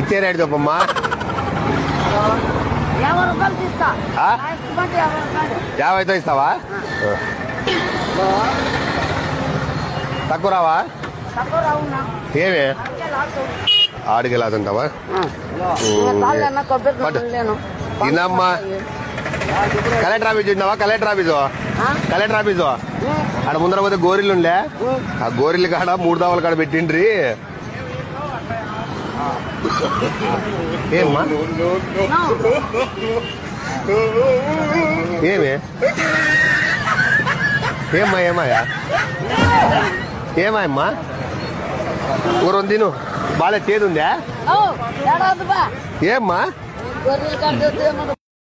ఇచ్చే రేటు చెప్పమ్మా. 50తో ఇస్తావా? తక్కువ రావా? ఏమే ఆడికి లాతుంటావా? తినమ్మా. కలెక్టర్ ఆఫీస్ చూసినావా? కలెక్టర్ ఆఫీసు ఆడ ముందర పోతే గోరిల్లు ఉండే, ఆ గోరిల్లు కాడ 3 దావల కాడ పెట్టిండ్రి. ఏమ్మా ఏమాయా ఏమాయమ్మా ఊరం తిను బాగా చేదుందా? ఏమ్మా